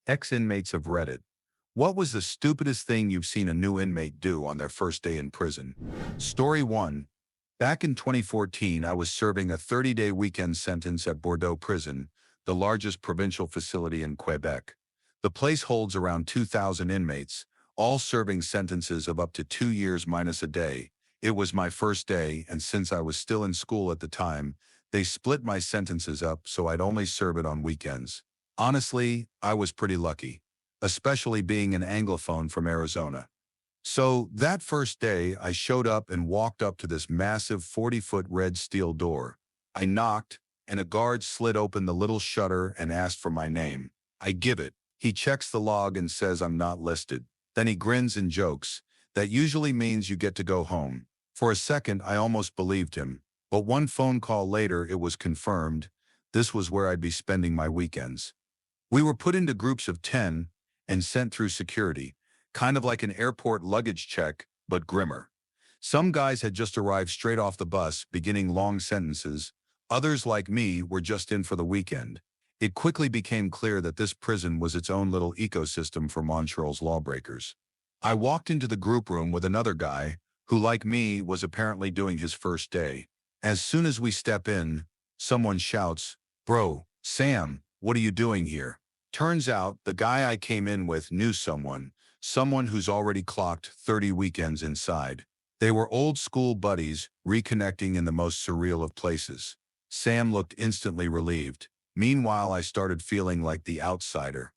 Ex-inmates of Reddit. What was the stupidest thing you've seen a new inmate do on their first day in prison? Story 1. Back in 2014, I was serving a 30-day weekend sentence at Bordeaux Prison, the largest provincial facility in Quebec. The place holds around 2,000 inmates, all serving sentences of up to 2 years minus a day. It was my first day, and since I was still in school at the time, they split my sentences up so I'd only serve it on weekends. Honestly, I was pretty lucky, especially being an Anglophone from Arizona. So that first day, I showed up and walked up to this massive 40-foot red steel door. I knocked, and a guard slid open the little shutter and asked for my name. I give it. He checks the log and says I'm not listed. Then he grins and jokes. That usually means you get to go home. For a second, I almost believed him. But one phone call later, it was confirmed. This was where I'd be spending my weekends. We were put into groups of 10 and sent through security, kind of like an airport luggage check, but grimmer. Some guys had just arrived straight off the bus, beginning long sentences. Others, like me, were just in for the weekend. It quickly became clear that this prison was its own little ecosystem for Montreal's lawbreakers. I walked into the group room with another guy who, like me, was apparently doing his first day. As soon as we step in, someone shouts, "Bro, Sam, what are you doing here?" Turns out the guy I came in with knew someone who's already clocked 30 weekends inside. They were old school buddies, reconnecting in the most surreal of places. Sam looked instantly relieved. Meanwhile, I started feeling like the outsider.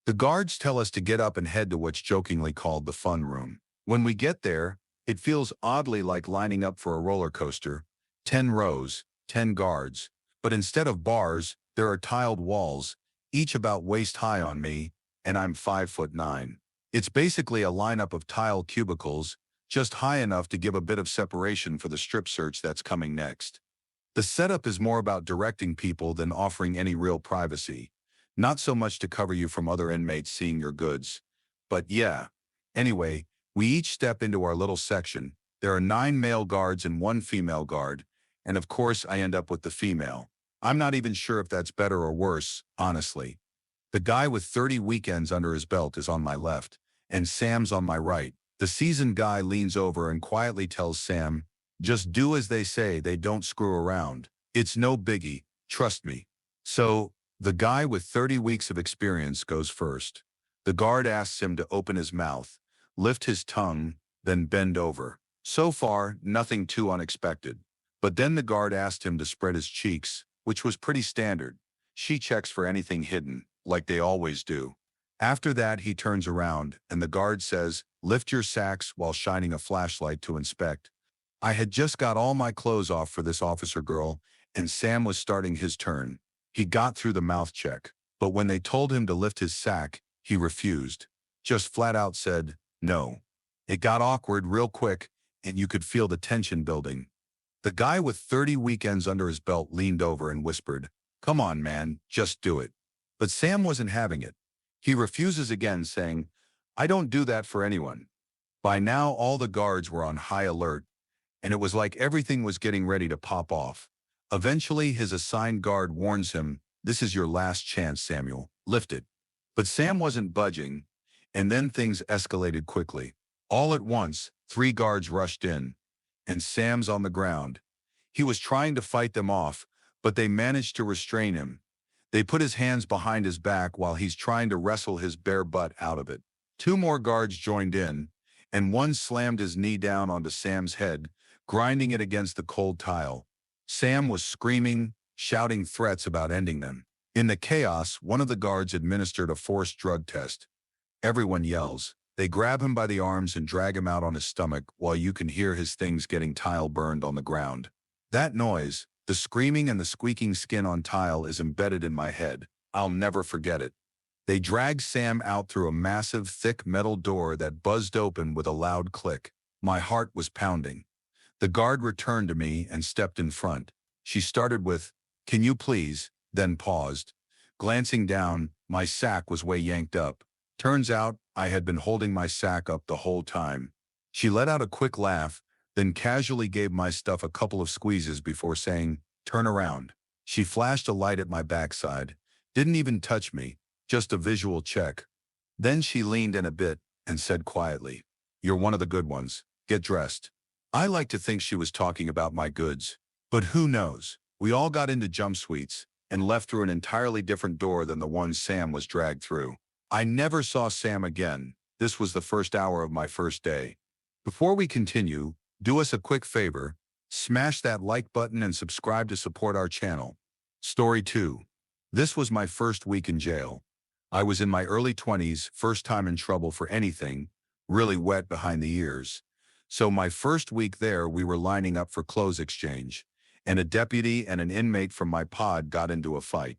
The guards tell us to get up and head to what's jokingly called the fun room. When we get there, it feels oddly like lining up for a roller coaster. 10 rows, 10 guards. But instead of bars, there are tiled walls, each about waist high on me, and I'm 5'9". It's basically a lineup of tile cubicles, just high enough to give a bit of separation for the strip search that's coming next. The setup is more about directing people than offering any real privacy. Not so much to cover you from other inmates seeing your goods. But yeah. Anyway, we each step into our little section. There are 9 male guards and 1 female guard, and of course I end up with the female. I'm not even sure if that's better or worse, honestly. The guy with 30 weekends under his belt is on my left, and Sam's on my right. The seasoned guy leans over and quietly tells Sam, "Just do as they say, they don't screw around. It's no biggie, trust me." So, the guy with 30 weeks of experience goes first. The guard asks him to open his mouth, lift his tongue, then bend over. So far, nothing too unexpected. But then the guard asked him to spread his cheeks, which was pretty standard. She checks for anything hidden, like they always do. After that, he turns around, and the guard says, "Lift your sacks," while shining a flashlight to inspect. I had just got all my clothes off for this officer girl, and Sam was starting his turn. He got through the mouth check, but when they told him to lift his sack, he refused. Just flat out said, no. It got awkward real quick, and you could feel the tension building. The guy with 30 weekends under his belt leaned over and whispered, "Come on, man, just do it." But Sam wasn't having it. He refuses again, saying, "I don't do that for anyone." By now, all the guards were on high alert, and it was like everything was getting ready to pop off. Eventually, his assigned guard warns him, "This is your last chance, Samuel. Lift it." But Sam wasn't budging, and then things escalated quickly. All at once, 3 guards rushed in, and Sam's on the ground. He was trying to fight them off, but they managed to restrain him. They put his hands behind his back while he's trying to wrestle his bare butt out of it. 2 more guards joined in, and one slammed his knee down onto Sam's head, grinding it against the cold tile. Sam was screaming, shouting threats about ending them. In the chaos, one of the guards administered a forced drug test. Everyone yells. They grab him by the arms and drag him out on his stomach while you can hear his things getting tile burned on the ground. That noise, the screaming and the squeaking skin on tile, is embedded in my head. I'll never forget it. They dragged Sam out through a massive, thick metal door that buzzed open with a loud click. My heart was pounding. The guard returned to me and stepped in front. She started with, "Can you please," then paused. Glancing down, my sack was way yanked up. Turns out, I had been holding my sack up the whole time. She let out a quick laugh, then casually gave my stuff a couple of squeezes before saying, "Turn around." She flashed a light at my backside, didn't even touch me, Just a visual check. Then she leaned in a bit and said quietly, "You're one of the good ones. Get dressed." I like to think she was talking about my goods. But who knows? We all got into jumpsuits and left through an entirely different door than the one Sam was dragged through. I never saw Sam again. This was the first hour of my first day. Before we continue, do us a quick favor. Smash that like button and subscribe to support our channel. Story 2. This was my first week in jail. I was in my early 20s, first time in trouble for anything, really wet behind the ears. So my first week there, we were lining up for clothes exchange, and a deputy and an inmate from my pod got into a fight.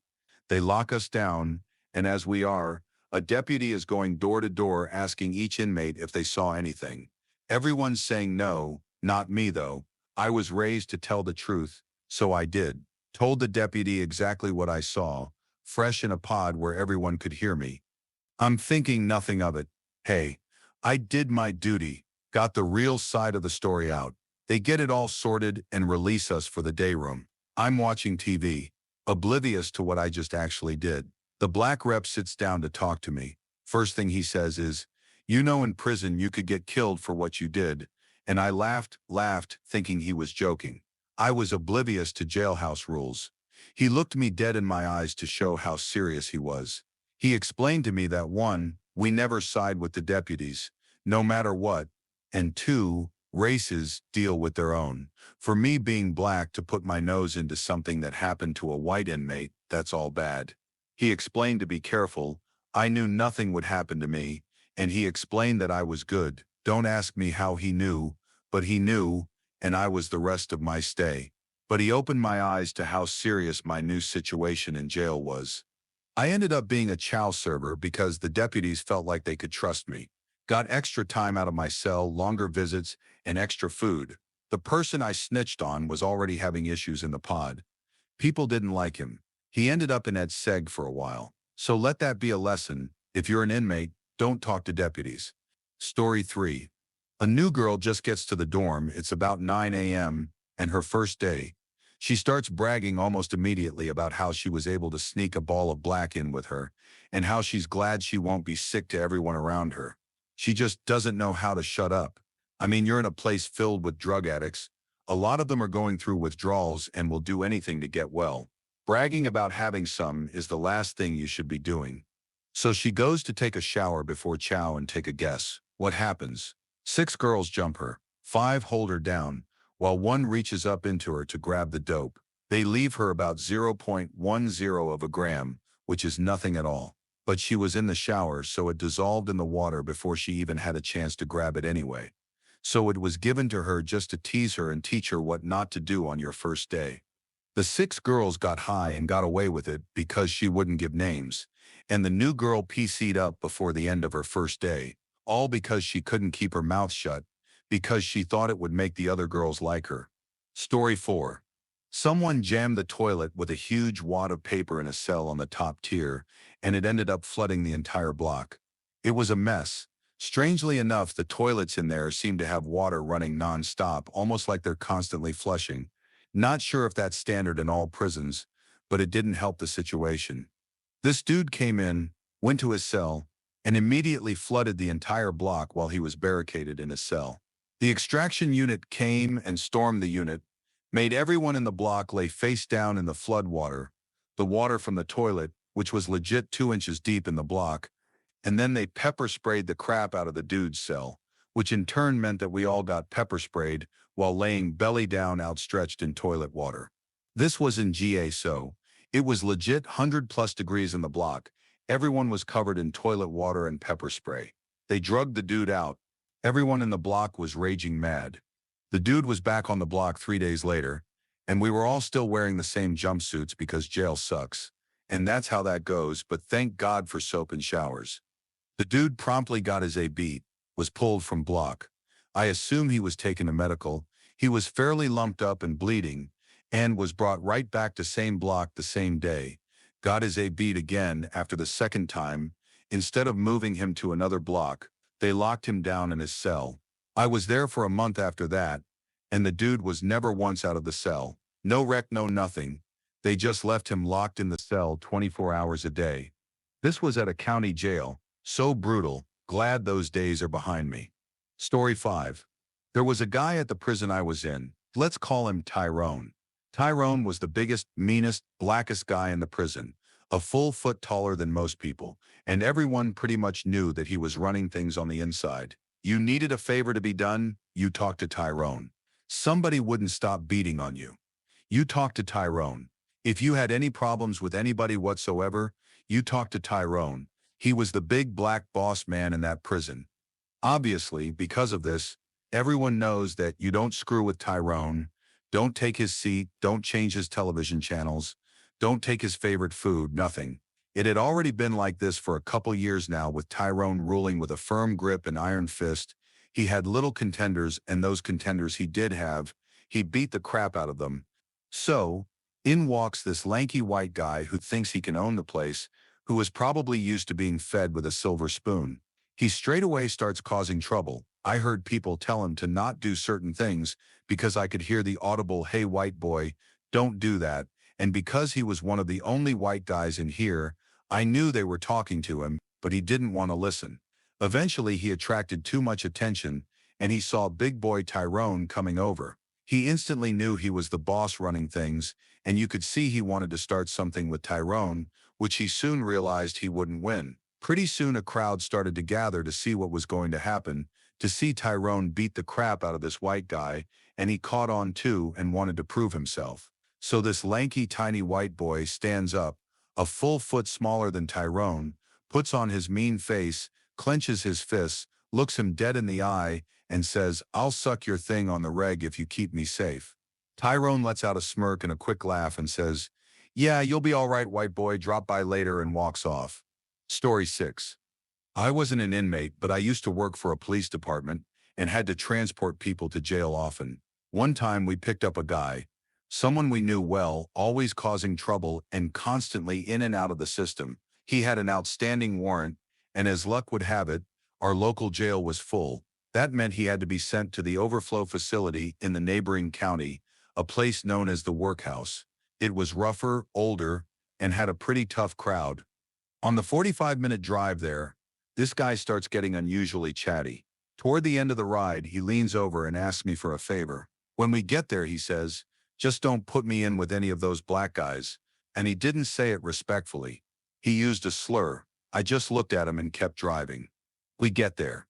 They lock us down, and as we are, a deputy is going door to door asking each inmate if they saw anything. Everyone's saying no, not me though. I was raised to tell the truth, so I did. Told the deputy exactly what I saw, fresh in a pod where everyone could hear me. I'm thinking nothing of it. Hey, I did my duty, got the real side of the story out. They get it all sorted and release us for the day room. I'm watching TV, oblivious to what I just actually did. The black rep sits down to talk to me. First thing he says is, "You know in prison you could get killed for what you did." And I laughed, thinking he was joking. I was oblivious to jailhouse rules. He looked me dead in my eyes to show how serious he was. He explained to me that 1, we never side with the deputies, no matter what, and 2, races deal with their own. For me being black to put my nose into something that happened to a white inmate, that's all bad. He explained to be careful. I knew nothing would happen to me, and he explained that I was good. Don't ask me how he knew, but he knew, and I was the rest of my stay. But he opened my eyes to how serious my new situation in jail was. I ended up being a chow server because the deputies felt like they could trust me. Got extra time out of my cell, longer visits, and extra food. The person I snitched on was already having issues in the pod. People didn't like him. He ended up in Ed-Seg for a while. So let that be a lesson. If you're an inmate, don't talk to deputies. Story 3. A new girl just gets to the dorm. It's about 9 a.m. and her first day. She starts bragging almost immediately about how she was able to sneak a ball of black in with her and how she's glad she won't be sick to everyone around her. She just doesn't know how to shut up. I mean, you're in a place filled with drug addicts. A lot of them are going through withdrawals and will do anything to get well. Bragging about having some is the last thing you should be doing. So she goes to take a shower before chow and take a guess. What happens? 6 girls jump her. 5 hold her down, while 1 reaches up into her to grab the dope. They leave her about 0.10 of a gram, which is nothing at all. But she was in the shower, so it dissolved in the water before she even had a chance to grab it anyway. So it was given to her just to tease her and teach her what not to do on your first day. The 6 girls got high and got away with it because she wouldn't give names. And the new girl PC'd up before the end of her first day, all because she couldn't keep her mouth shut, because she thought it would make the other girls like her. Story 4. Someone jammed the toilet with a huge wad of paper in a cell on the top tier, and it ended up flooding the entire block. It was a mess. Strangely enough, the toilets in there seemed to have water running non-stop, almost like they're constantly flushing. Not sure if that's standard in all prisons, but it didn't help the situation. This dude came in, went to his cell, and immediately flooded the entire block while he was barricaded in his cell. The extraction unit came and stormed the unit, made everyone in the block lay face down in the flood water, the water from the toilet, which was legit 2 inches deep in the block, and then they pepper sprayed the crap out of the dude's cell, which in turn meant that we all got pepper sprayed while laying belly down outstretched in toilet water. This was in GA, so it was legit 100+ degrees in the block. Everyone was covered in toilet water and pepper spray. They drugged the dude out. Everyone in the block was raging mad. The dude was back on the block 3 days later, and we were all still wearing the same jumpsuits because jail sucks. And that's how that goes, but thank God for soap and showers. The dude promptly got his A beat, was pulled from block. I assume he was taken to medical. He was fairly lumped up and bleeding, and was brought right back to same block the same day. Got his A beat again after the second time. Instead of moving him to another block, they locked him down in his cell. I was there for a month after that, and the dude was never once out of the cell. No rec, no nothing. They just left him locked in the cell 24 hours a day. This was at a county jail. So brutal. Glad those days are behind me. Story 5. There was a guy at the prison I was in. Let's call him Tyrone. Tyrone was the biggest, meanest, blackest guy in the prison, a full foot taller than most people, and everyone pretty much knew that he was running things on the inside. You needed a favor to be done, you talked to Tyrone. Somebody wouldn't stop beating on you. You talked to Tyrone. If you had any problems with anybody whatsoever, you talked to Tyrone. He was the big black boss man in that prison. Obviously, because of this, everyone knows that you don't screw with Tyrone, don't take his seat, don't change his television channels, don't take his favorite food, nothing. It had already been like this for a couple years now, with Tyrone ruling with a firm grip and iron fist. He had little contenders, and those contenders he did have, he beat the crap out of them. So, in walks this lanky white guy who thinks he can own the place, who was probably used to being fed with a silver spoon. He straightaway starts causing trouble. I heard people tell him to not do certain things because I could hear the audible, "Hey, white boy, don't do that." And because he was one of the only white guys in here, I knew they were talking to him, but he didn't want to listen. Eventually, he attracted too much attention, and he saw big boy Tyrone coming over. He instantly knew he was the boss running things, and you could see he wanted to start something with Tyrone, which he soon realized he wouldn't win. Pretty soon a crowd started to gather to see what was going to happen, to see Tyrone beat the crap out of this white guy, and he caught on too and wanted to prove himself. So this lanky tiny white boy stands up, a full foot smaller than Tyrone, puts on his mean face, clenches his fists, looks him dead in the eye, and says, "I'll suck your thing on the reg if you keep me safe." Tyrone lets out a smirk and a quick laugh and says, "Yeah, you'll be all right, white boy, drop by later," and walks off. Story 6. I wasn't an inmate, but I used to work for a police department and had to transport people to jail often. One time we picked up a guy, someone we knew well, always causing trouble and constantly in and out of the system. He had an outstanding warrant, and as luck would have it, our local jail was full. That meant he had to be sent to the overflow facility in the neighboring county, a place known as the workhouse. It was rougher, older, and had a pretty tough crowd. On the 45-minute drive there, this guy starts getting unusually chatty. Toward the end of the ride, he leans over and asks me for a favor. When we get there, he says, "Just don't put me in with any of those black guys." And he didn't say it respectfully. He used a slur. I just looked at him and kept driving. We get there,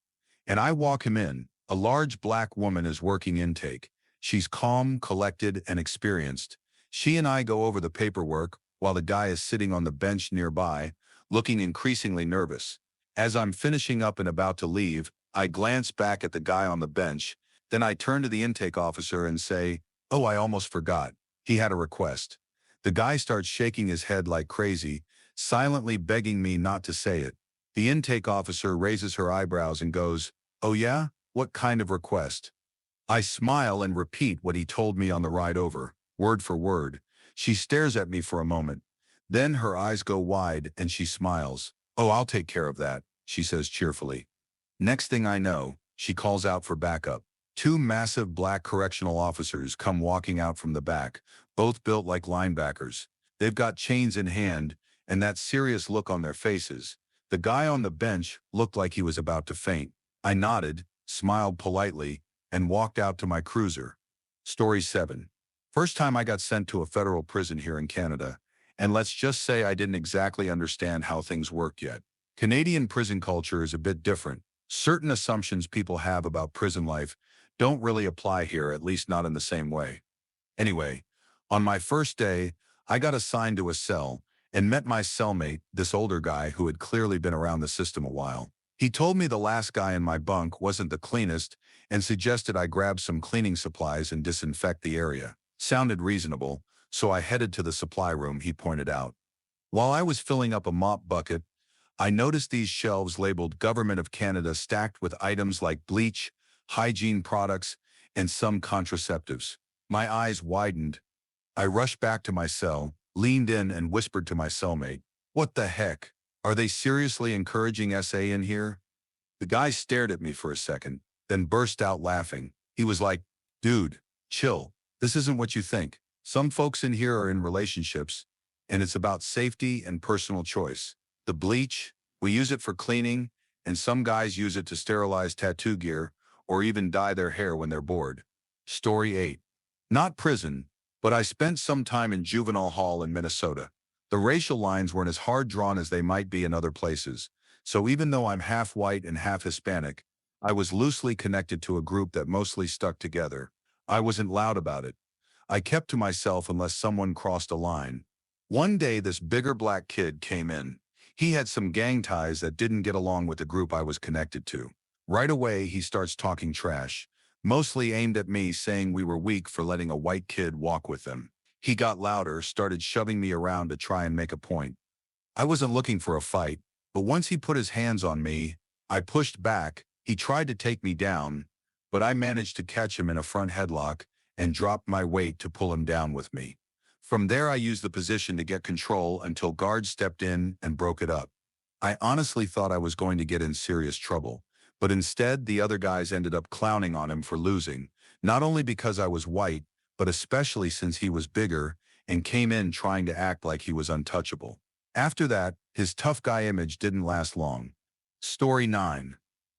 and I walk him in. A large black woman is working intake. She's calm, collected, and experienced. She and I go over the paperwork while the guy is sitting on the bench nearby, looking increasingly nervous. As I'm finishing up and about to leave, I glance back at the guy on the bench. Then I turn to the intake officer and say, "Oh, I almost forgot. He had a request." The guy starts shaking his head like crazy, silently begging me not to say it. The intake officer raises her eyebrows and goes, "Oh yeah? What kind of request?" I smile and repeat what he told me on the ride over, word for word. She stares at me for a moment. Then her eyes go wide and she smiles. "Oh, I'll take care of that," she says cheerfully. Next thing I know, she calls out for backup. Two massive black correctional officers come walking out from the back, both built like linebackers. They've got chains in hand and that serious look on their faces. The guy on the bench looked like he was about to faint. I nodded, smiled politely, and walked out to my cruiser. Story 7. First time I got sent to a federal prison here in Canada, and let's just say I didn't exactly understand how things work yet. Canadian prison culture is a bit different. Certain assumptions people have about prison life don't really apply here, at least not in the same way. Anyway, on my first day, I got assigned to a cell and met my cellmate, this older guy who had clearly been around the system a while. He told me the last guy in my bunk wasn't the cleanest and suggested I grab some cleaning supplies and disinfect the area. Sounded reasonable, so I headed to the supply room he pointed out. While I was filling up a mop bucket, I noticed these shelves labeled Government of Canada stacked with items like bleach, hygiene products, and some contraceptives. My eyes widened. I rushed back to my cell, leaned in and whispered to my cellmate, "What the heck? Are they seriously encouraging SA in here?" The guy stared at me for a second, then burst out laughing. He was like, "Dude, chill. This isn't what you think. Some folks in here are in relationships, and it's about safety and personal choice. The bleach, we use it for cleaning, and some guys use it to sterilize tattoo gear or even dye their hair when they're bored. Story 8. Not prison, but I spent some time in juvenile hall in Minnesota. The racial lines weren't as hard drawn as they might be in other places, so even though I'm half white and half Hispanic, I was loosely connected to a group that mostly stuck together. I wasn't loud about it. I kept to myself unless someone crossed a line. One day this bigger black kid came in. He had some gang ties that didn't get along with the group I was connected to. Right away he starts talking trash, mostly aimed at me, saying we were weak for letting a white kid walk with them. He got louder, started shoving me around to try and make a point. I wasn't looking for a fight, but once he put his hands on me, I pushed back. He tried to take me down, but I managed to catch him in a front headlock and dropped my weight to pull him down with me. From there I used the position to get control until guards stepped in and broke it up. I honestly thought I was going to get in serious trouble, but instead the other guys ended up clowning on him for losing, not only because I was white, but especially since he was bigger and came in trying to act like he was untouchable. After that, his tough guy image didn't last long. Story 9.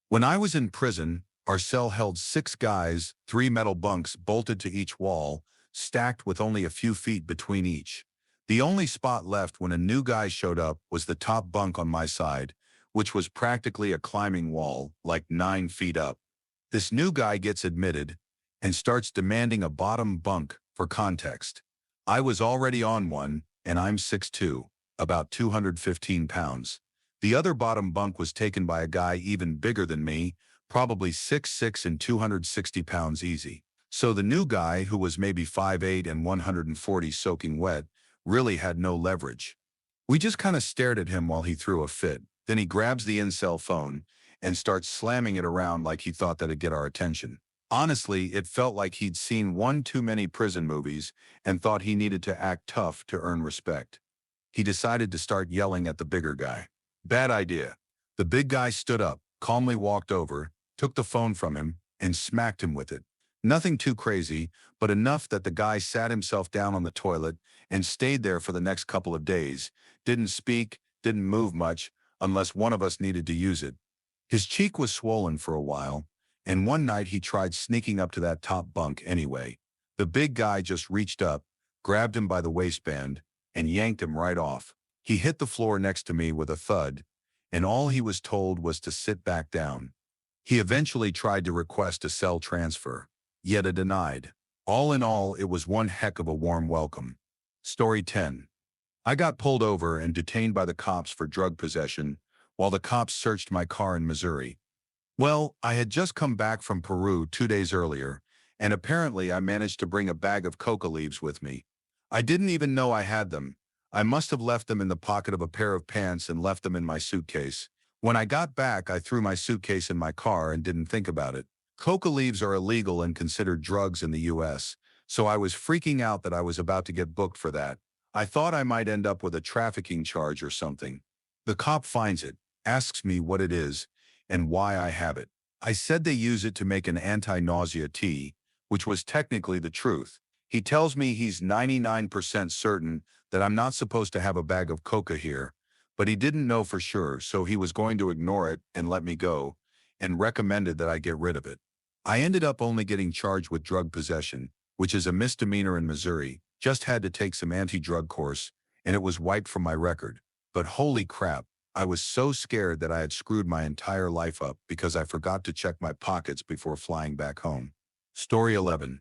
When I was in prison, our cell held 6 guys, 3 metal bunks bolted to each wall, stacked with only a few feet between each. The only spot left when a new guy showed up was the top bunk on my side, which was practically a climbing wall, like 9 feet up. This new guy gets admitted and starts demanding a bottom bunk. For context, I was already on one, and I'm 6'2", about 215 pounds. The other bottom bunk was taken by a guy even bigger than me, probably 6'6" and 260 pounds easy. So the new guy, who was maybe 5'8" and 140 soaking wet, really had no leverage. We just kind of stared at him while he threw a fit. Then he grabs the in-cell phone and starts slamming it around like he thought that'd get our attention. Honestly, it felt like he'd seen one too many prison movies and thought he needed to act tough to earn respect. He decided to start yelling at the bigger guy. Bad idea. The big guy stood up, calmly walked over, took the phone from him, and smacked him with it. Nothing too crazy, but enough that the guy sat himself down on the toilet and stayed there for the next couple of days, didn't speak, didn't move much, unless one of us needed to use it. His cheek was swollen for a while, and one night he tried sneaking up to that top bunk anyway. The big guy just reached up, grabbed him by the waistband, and yanked him right off. He hit the floor next to me with a thud, and all he was told was to sit back down. He eventually tried to request a cell transfer, yet it denied. All in all, it was one heck of a warm welcome. Story 10. I got pulled over and detained by the cops for drug possession while the cops searched my car in Missouri. Well, I had just come back from Peru 2 days earlier, and apparently I managed to bring a bag of coca leaves with me. I didn't even know I had them. I must have left them in the pocket of a pair of pants and left them in my suitcase. When I got back, I threw my suitcase in my car and didn't think about it. Coca leaves are illegal and considered drugs in the US, so I was freaking out that I was about to get booked for that. I thought I might end up with a trafficking charge or something. The cop finds it, asks me what it is, and why I have it. I said they use it to make an anti-nausea tea, which was technically the truth. He tells me he's 99% certain that I'm not supposed to have a bag of coca here, but he didn't know for sure, so he was going to ignore it and let me go, and recommended that I get rid of it. I ended up only getting charged with drug possession, which is a misdemeanor in Missouri, just had to take some anti-drug course, and it was wiped from my record. But holy crap, I was so scared that I had screwed my entire life up because I forgot to check my pockets before flying back home. Story 11.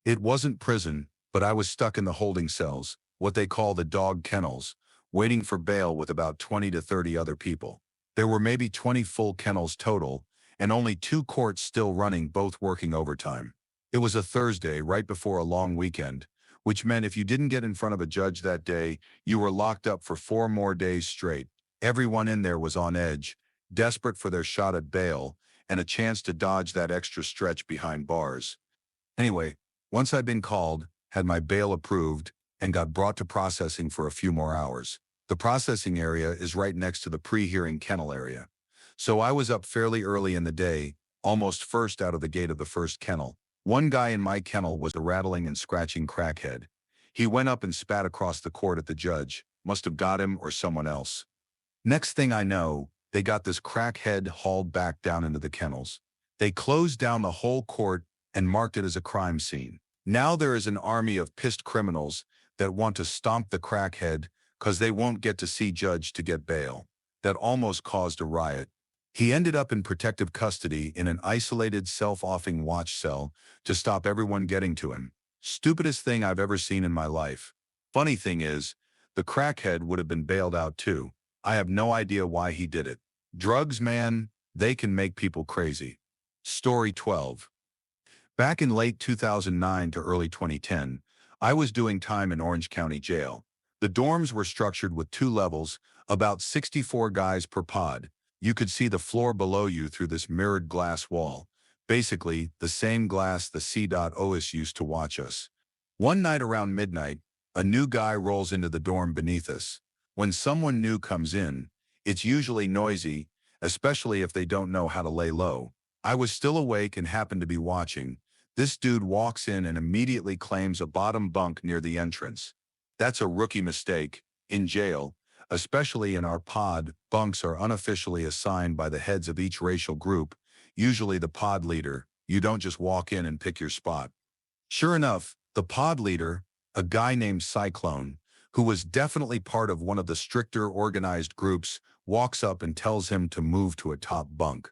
It wasn't prison, but I was stuck in the holding cells, what they call the dog kennels, waiting for bail with about 20 to 30 other people. There were maybe 20 full kennels total, and only 2 courts still running, both working overtime. It was a Thursday right before a long weekend, which meant if you didn't get in front of a judge that day, you were locked up for 4 more days straight. Everyone in there was on edge, desperate for their shot at bail and a chance to dodge that extra stretch behind bars. Anyway, once I'd been called, had my bail approved, and got brought to processing for a few more hours. The processing area is right next to the pre-hearing kennel area. So I was up fairly early in the day, almost first out of the gate of the first kennel. One guy in my kennel was a rattling and scratching crackhead. He went up and spat across the court at the judge, must have got him or someone else. Next thing I know, they got this crackhead hauled back down into the kennels. They closed down the whole court and marked it as a crime scene. Now there is an army of pissed criminals that want to stomp the crackhead because they won't get to see judge to get bail. That almost caused a riot. He ended up in protective custody in an isolated self-offing watch cell to stop everyone getting to him. Stupidest thing I've ever seen in my life. Funny thing is, the crackhead would have been bailed out too. I have no idea why he did it. Drugs, man, they can make people crazy. Story 12. Back in late 2009 to early 2010, I was doing time in Orange County Jail. The dorms were structured with 2 levels, about 64 guys per pod. You could see the floor below you through this mirrored glass wall. Basically, the same glass the C.O.S. used to watch us. One night around midnight, a new guy rolls into the dorm beneath us. When someone new comes in, it's usually noisy, especially if they don't know how to lay low. I was still awake and happened to be watching. This dude walks in and immediately claims a bottom bunk near the entrance. That's a rookie mistake. In jail, especially in our pod, bunks are unofficially assigned by the heads of each racial group, usually the pod leader. You don't just walk in and pick your spot. Sure enough, the pod leader, a guy named Cyclone, who was definitely part of one of the stricter organized groups, walks up and tells him to move to a top bunk.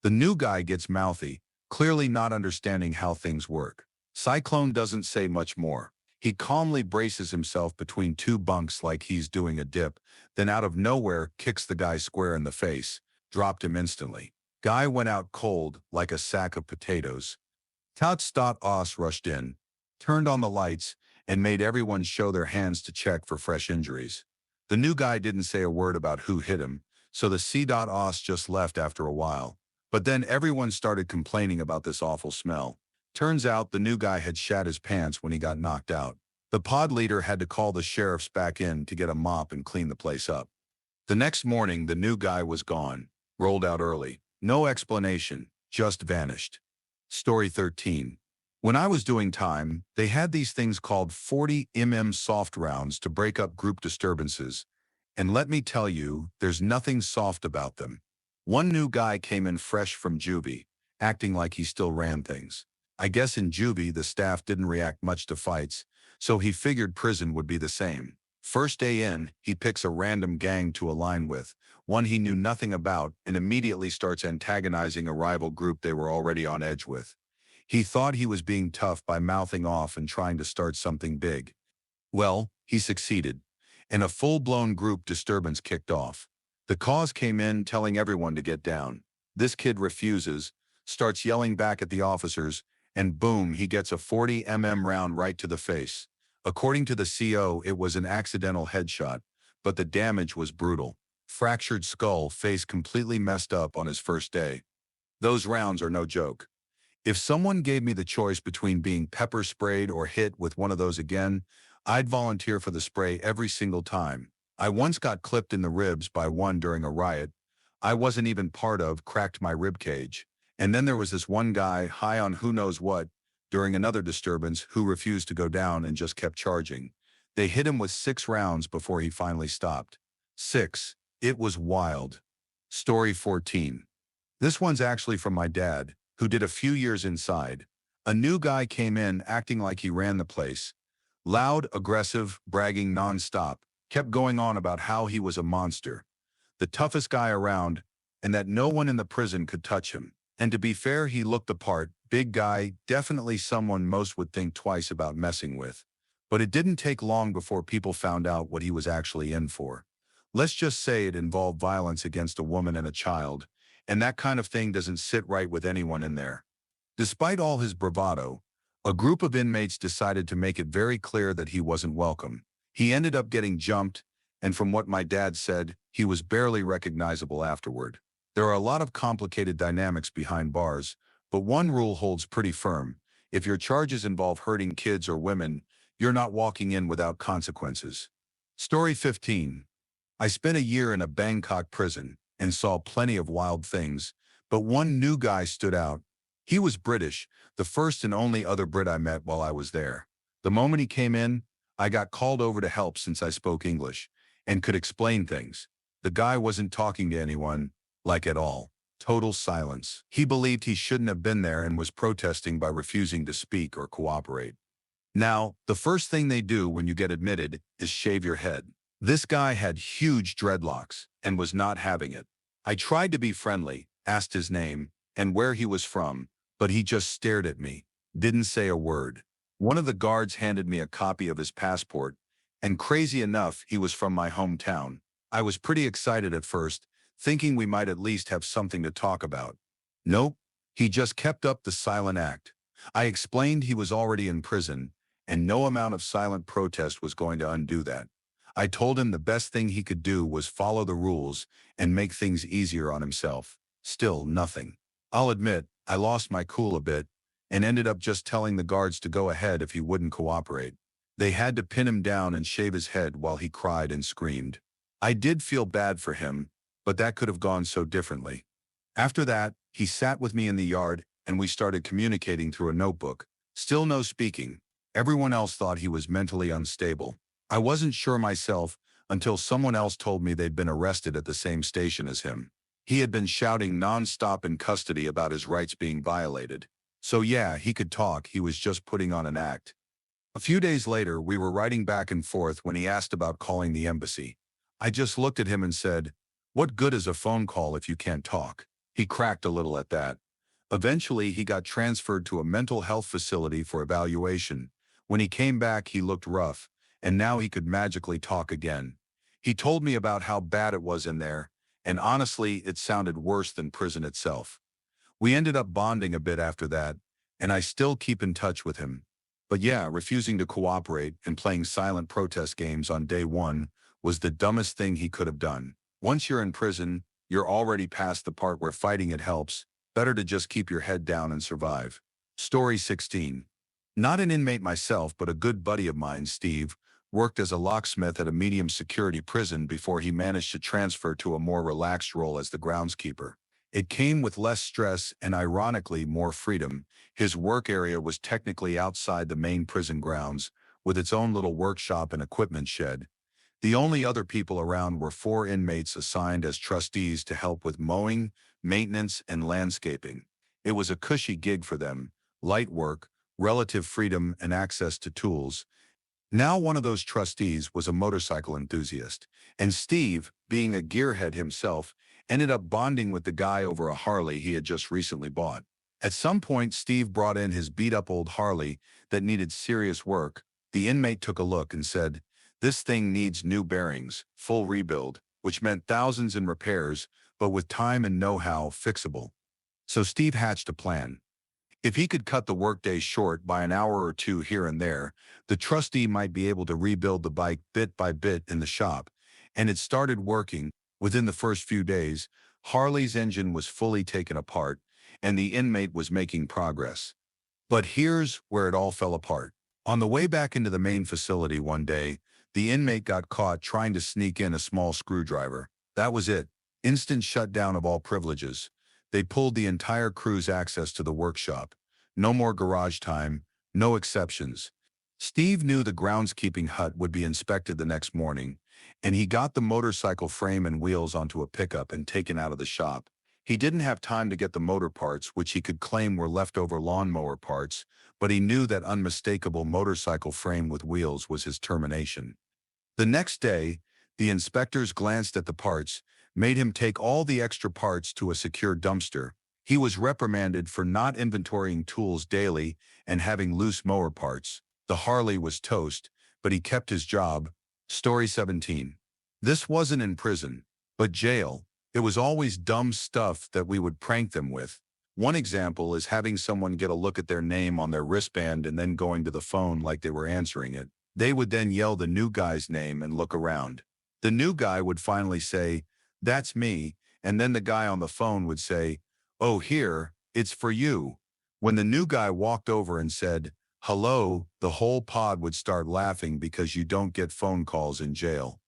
The new guy gets mouthy, clearly not understanding how things work. Cyclone doesn't say much more. He calmly braces himself between 2 bunks like he's doing a dip, then out of nowhere kicks the guy square in the face, dropped him instantly. Guy went out cold like a sack of potatoes. Tots.os rushed in, turned on the lights, and made everyone show their hands to check for fresh injuries. The new guy didn't say a word about who hit him, so the C.O.S. just left after a while. But then everyone started complaining about this awful smell. Turns out the new guy had shat his pants when he got knocked out. The pod leader had to call the sheriffs back in to get a mop and clean the place up. The next morning, the new guy was gone, rolled out early. No explanation, just vanished. Story 13. When I was doing time, they had these things called 40mm soft rounds to break up group disturbances. And let me tell you, there's nothing soft about them. One new guy came in fresh from juvie, acting like he still ran things. I guess in juvie the staff didn't react much to fights, so he figured prison would be the same. First day in, he picks a random gang to align with, one he knew nothing about, and immediately starts antagonizing a rival group they were already on edge with. He thought he was being tough by mouthing off and trying to start something big. Well, he succeeded, and a full-blown group disturbance kicked off. The cause came in telling everyone to get down. This kid refuses, starts yelling back at the officers, and boom, he gets a 40mm round right to the face. According to the CO, it was an accidental headshot, but the damage was brutal. Fractured skull, face completely messed up on his first day. Those rounds are no joke. If someone gave me the choice between being pepper sprayed or hit with one of those again, I'd volunteer for the spray every single time. I once got clipped in the ribs by one during a riot I wasn't even part of, cracked my rib cage. And then there was this one guy, high on who knows what, during another disturbance who refused to go down and just kept charging. They hit him with 6 rounds before he finally stopped. 6. It was wild. Story 14. This one's actually from my dad, who did a few years inside. A new guy came in acting like he ran the place. Loud, aggressive, bragging nonstop, kept going on about how he was a monster, the toughest guy around, and that no one in the prison could touch him. And to be fair, he looked the part, big guy, definitely someone most would think twice about messing with. But it didn't take long before people found out what he was actually in for. Let's just say it involved violence against a woman and a child, and that kind of thing doesn't sit right with anyone in there. Despite all his bravado, a group of inmates decided to make it very clear that he wasn't welcome. He ended up getting jumped, and from what my dad said, he was barely recognizable afterward. There are a lot of complicated dynamics behind bars, but one rule holds pretty firm. If your charges involve hurting kids or women, you're not walking in without consequences. Story 15. I spent a year in a Bangkok prison and saw plenty of wild things, but one new guy stood out. He was British, the first and only other Brit I met while I was there. The moment he came in, I got called over to help since I spoke English and could explain things. The guy wasn't talking to anyone, like at all. Total silence. He believed he shouldn't have been there and was protesting by refusing to speak or cooperate. Now, the first thing they do when you get admitted is shave your head. This guy had huge dreadlocks and was not having it. I tried to be friendly, asked his name and where he was from, but he just stared at me, didn't say a word. One of the guards handed me a copy of his passport, and crazy enough, he was from my hometown. I was pretty excited at first, thinking we might at least have something to talk about. Nope, he just kept up the silent act. I explained he was already in prison, and no amount of silent protest was going to undo that. I told him the best thing he could do was follow the rules and make things easier on himself. Still nothing. I'll admit, I lost my cool a bit and ended up just telling the guards to go ahead if he wouldn't cooperate. They had to pin him down and shave his head while he cried and screamed. I did feel bad for him, but that could have gone so differently. After that, he sat with me in the yard and we started communicating through a notebook. Still no speaking. Everyone else thought he was mentally unstable. I wasn't sure myself until someone else told me they'd been arrested at the same station as him. He had been shouting non-stop in custody about his rights being violated. So yeah, he could talk, he was just putting on an act. A few days later, we were writing back and forth when he asked about calling the embassy. I just looked at him and said, "What good is a phone call if you can't talk?" He cracked a little at that. Eventually, he got transferred to a mental health facility for evaluation. When he came back, he looked rough, and now he could magically talk again. He told me about how bad it was in there, and honestly, it sounded worse than prison itself. We ended up bonding a bit after that, and I still keep in touch with him. But yeah, refusing to cooperate and playing silent protest games on day one was the dumbest thing he could have done. Once you're in prison, you're already past the part where fighting it helps. Better to just keep your head down and survive. Story 16. Not an inmate myself, but a good buddy of mine, Steve, worked as a locksmith at a medium security prison before he managed to transfer to a more relaxed role as the groundskeeper. It came with less stress and ironically more freedom. His work area was technically outside the main prison grounds, with its own little workshop and equipment shed. The only other people around were 4 inmates assigned as trustees to help with mowing, maintenance, and landscaping. It was a cushy gig for them, light work, relative freedom, and access to tools. Now one of those trustees was a motorcycle enthusiast, and Steve, being a gearhead himself, ended up bonding with the guy over a Harley he had just recently bought. At some point, Steve brought in his beat-up old Harley that needed serious work. The inmate took a look and said, "This thing needs new bearings, full rebuild," which meant thousands in repairs, but with time and know-how, fixable. So Steve hatched a plan. If he could cut the workday short by an hour or two here and there, the trustee might be able to rebuild the bike bit by bit in the shop. And it started working. Within the first few days, Harley's engine was fully taken apart, and the inmate was making progress. But here's where it all fell apart. On the way back into the main facility one day, the inmate got caught trying to sneak in a small screwdriver. That was it. Instant shutdown of all privileges. They pulled the entire crew's access to the workshop. No more garage time, no exceptions. Steve knew the groundskeeping hut would be inspected the next morning, and he got the motorcycle frame and wheels onto a pickup and taken out of the shop. He didn't have time to get the motor parts, which he could claim were leftover lawnmower parts, but he knew that unmistakable motorcycle frame with wheels was his termination. The next day, the inspectors glanced at the parts, made him take all the extra parts to a secure dumpster. He was reprimanded for not inventorying tools daily and having loose mower parts. The Harley was toast, but he kept his job. Story 17. This wasn't in prison, but jail. It was always dumb stuff that we would prank them with. One example is having someone get a look at their name on their wristband and then going to the phone like they were answering it. They would then yell the new guy's name and look around. The new guy would finally say, "That's me," and then the guy on the phone would say, "Oh, here, it's for you." When the new guy walked over and said, "Hello," the whole pod would start laughing because you don't get phone calls in jail.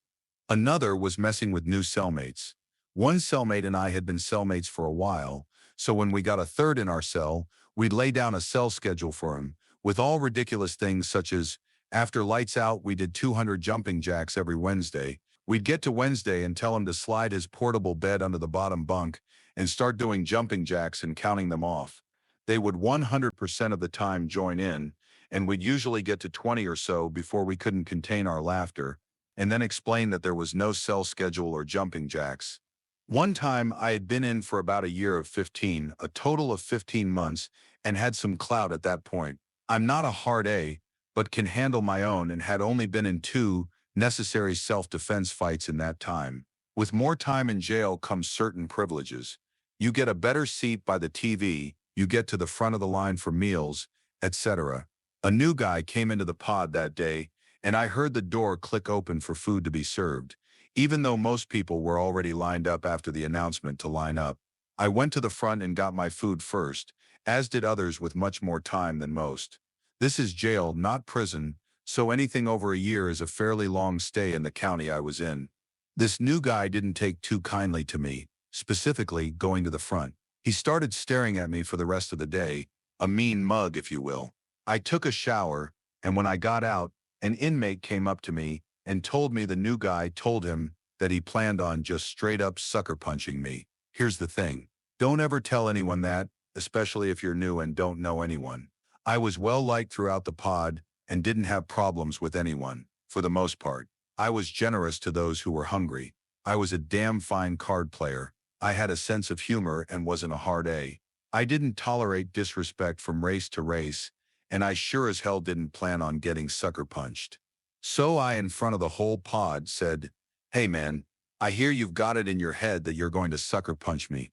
Another was messing with new cellmates. One cellmate and I had been cellmates for a while, so when we got a third in our cell, we'd lay down a cell schedule for him, with all ridiculous things such as, after lights out, we did 200 jumping jacks every Wednesday, We'd get to Wednesday and tell him to slide his portable bed under the bottom bunk and start doing jumping jacks and counting them off. They would 100% of the time join in, and we'd usually get to 20 or so before we couldn't contain our laughter, and then explain that there was no cell schedule or jumping jacks. One time, I had been in for about a year of 15, a total of 15 months, and had some clout at that point. I'm not a hard A, but can handle my own and had only been in 2 necessary self-defense fights in that time. With more time in jail comes certain privileges. You get a better seat by the TV, you get to the front of the line for meals, etc. A new guy came into the pod that day, and I heard the door click open for food to be served. Even though most people were already lined up after the announcement to line up, I went to the front and got my food first, as did others with much more time than most. This is jail, not prison, so anything over a year is a fairly long stay in the county I was in. This new guy didn't take too kindly to me, specifically going to the front. He started staring at me for the rest of the day, a mean mug if you will. I took a shower, and when I got out, an inmate came up to me and told me the new guy told him that he planned on just straight up sucker punching me. Here's the thing. Don't ever tell anyone that, especially if you're new and don't know anyone. I was well liked throughout the pod and didn't have problems with anyone, for the most part. I was generous to those who were hungry. I was a damn fine card player. I had a sense of humor and wasn't a hard A. I didn't tolerate disrespect from race to race, and I sure as hell didn't plan on getting sucker punched. So I, in front of the whole pod, said, "Hey man, I hear you've got it in your head that you're going to sucker punch me.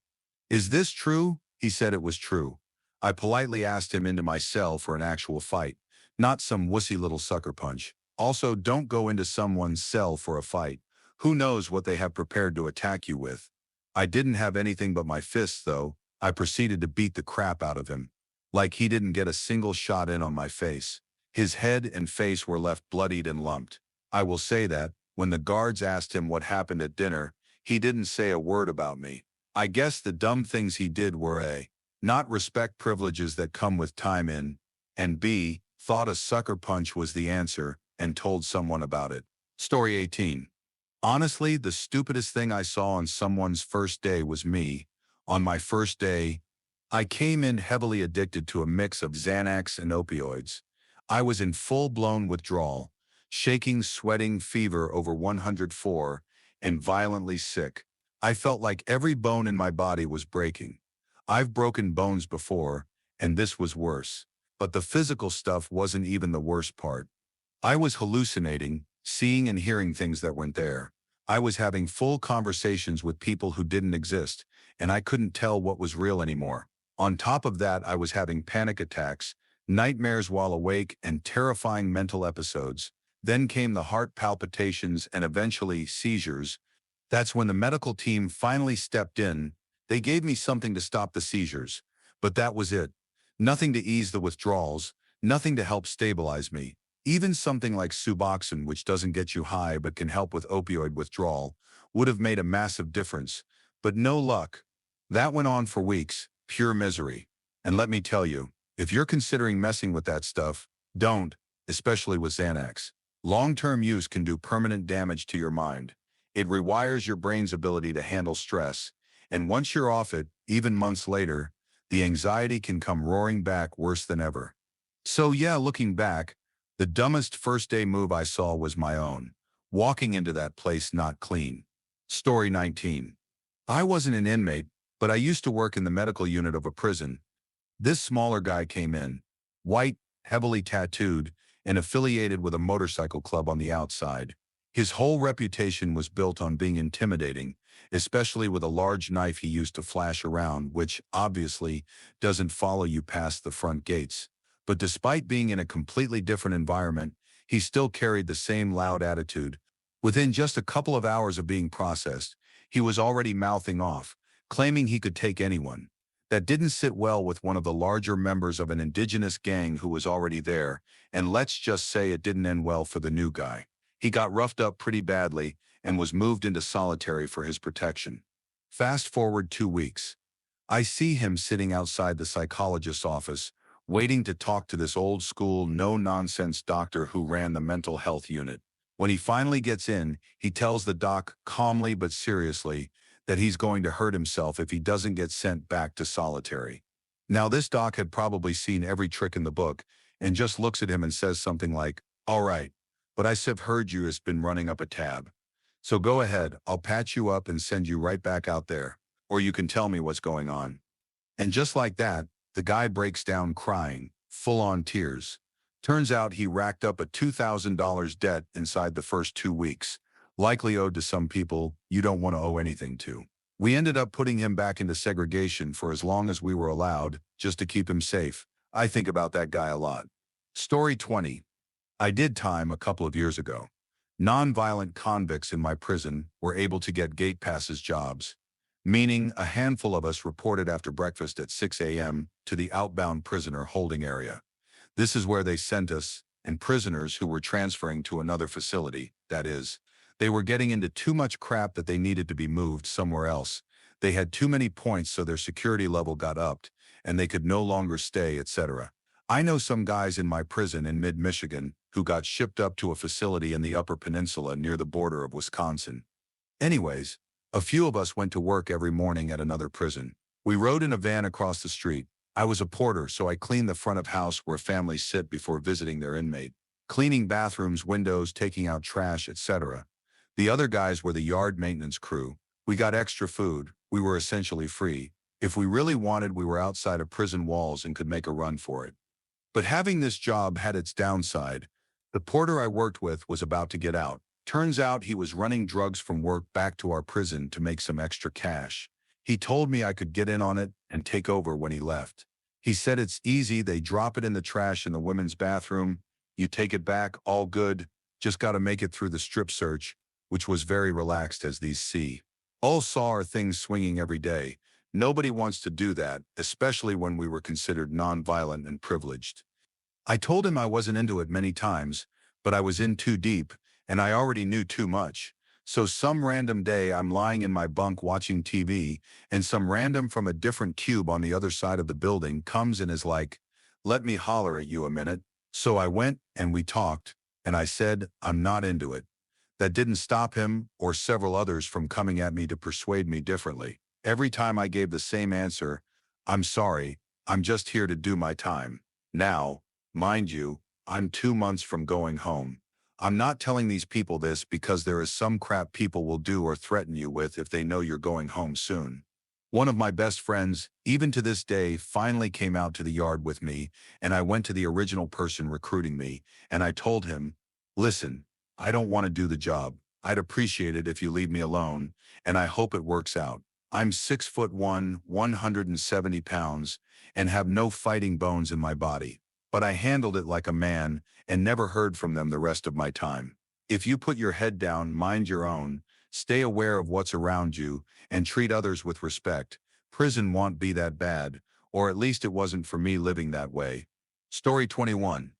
Is this true?" He said it was true. I politely asked him into my cell for an actual fight, not some wussy little sucker punch. Also, don't go into someone's cell for a fight. Who knows what they have prepared to attack you with. I didn't have anything but my fists, though. I proceeded to beat the crap out of him. Like he didn't get a single shot in on my face. His head and face were left bloodied and lumped. I will say that, when the guards asked him what happened at dinner, he didn't say a word about me. I guess the dumb things he did were A, not respect privileges that come with time in, and B, thought a sucker punch was the answer and told someone about it. Story 18. Honestly, the stupidest thing I saw on someone's first day was me. On my first day, I came in heavily addicted to a mix of Xanax and opioids. I was in full-blown withdrawal, shaking, sweating, fever over 104, and violently sick. I felt like every bone in my body was breaking. I've broken bones before, and this was worse. But the physical stuff wasn't even the worst part. I was hallucinating, seeing and hearing things that weren't there. I was having full conversations with people who didn't exist, and I couldn't tell what was real anymore. On top of that, I was having panic attacks, nightmares while awake, and terrifying mental episodes. Then came the heart palpitations and eventually seizures. That's when the medical team finally stepped in. They gave me something to stop the seizures, but that was it. Nothing to ease the withdrawals, nothing to help stabilize me. Even something like Suboxone, which doesn't get you high but can help with opioid withdrawal, would have made a massive difference. But no luck. That went on for weeks, pure misery. And let me tell you, if you're considering messing with that stuff, don't, especially with Xanax. Long-term use can do permanent damage to your mind. It rewires your brain's ability to handle stress, and once you're off it, even months later, the anxiety can come roaring back worse than ever. So yeah, looking back, the dumbest first-day move I saw was my own, walking into that place not clean. Story 19. I wasn't an inmate, but I used to work in the medical unit of a prison. This smaller guy came in, white, heavily tattooed, and affiliated with a motorcycle club on the outside. His whole reputation was built on being intimidating, especially with a large knife he used to flash around, which, obviously, doesn't follow you past the front gates. But despite being in a completely different environment, he still carried the same loud attitude. Within just a couple of hours of being processed, he was already mouthing off, claiming he could take anyone. That didn't sit well with one of the larger members of an indigenous gang who was already there, and let's just say it didn't end well for the new guy. He got roughed up pretty badly and was moved into solitary for his protection. Fast forward 2 weeks. I see him sitting outside the psychologist's office, waiting to talk to this old-school, no-nonsense doctor who ran the mental health unit. When he finally gets in, he tells the doc calmly but seriously that he's going to hurt himself if he doesn't get sent back to solitary. Now this doc had probably seen every trick in the book and just looks at him and says something like, "All right, but I have heard you has been running up a tab. So go ahead, I'll patch you up and send you right back out there, or you can tell me what's going on." And just like that, the guy breaks down crying, full on tears. Turns out he racked up a $2,000 debt inside the first 2 weeks, likely owed to some people you don't want to owe anything to. We ended up putting him back into segregation for as long as we were allowed, just to keep him safe. I think about that guy a lot. Story 20. I did time a couple of years ago. Non-violent convicts in my prison were able to get gate passes jobs, meaning a handful of us reported after breakfast at 6 a.m. to the outbound prisoner holding area. This is where they sent us, and prisoners who were transferring to another facility, that is, they were getting into too much crap that they needed to be moved somewhere else. They had too many points so their security level got upped, and they could no longer stay, etc. I know some guys in my prison in mid-Michigan who got shipped up to a facility in the Upper Peninsula near the border of Wisconsin. Anyways, a few of us went to work every morning at another prison. We rode in a van across the street. I was a porter, so I cleaned the front of house where families sit before visiting their inmate, cleaning bathrooms, windows, taking out trash, etc. The other guys were the yard maintenance crew. We got extra food. We were essentially free. If we really wanted, we were outside of prison walls and could make a run for it. But having this job had its downside. The porter I worked with was about to get out. Turns out he was running drugs from work back to our prison to make some extra cash. He told me I could get in on it and take over when he left. He said it's easy, they drop it in the trash in the women's bathroom, you take it back, all good, just gotta make it through the strip search, which was very relaxed as these see. All saw are things swinging every day. Nobody wants to do that, especially when we were considered non-violent and privileged. I told him I wasn't into it many times, but I was in too deep, and I already knew too much. So some random day I'm lying in my bunk watching TV, and some random from a different cube on the other side of the building comes and is like, "Let me holler at you a minute." So I went and we talked, and I said, "I'm not into it." That didn't stop him or several others from coming at me to persuade me differently. Every time I gave the same answer, "I'm sorry, I'm just here to do my time." Now, mind you, I'm 2 months from going home. I'm not telling these people this because there is some crap people will do or threaten you with if they know you're going home soon. One of my best friends, even to this day, finally came out to the yard with me, and I went to the original person recruiting me, and I told him, "Listen, I don't want to do the job. I'd appreciate it if you leave me alone, and I hope it works out. I'm 6'1", 170 pounds, and have no fighting bones in my body. But I handled it like a man and never heard from them the rest of my time. If you put your head down, mind your own, stay aware of what's around you, and treat others with respect, prison won't be that bad, or at least it wasn't for me living that way." Story 21.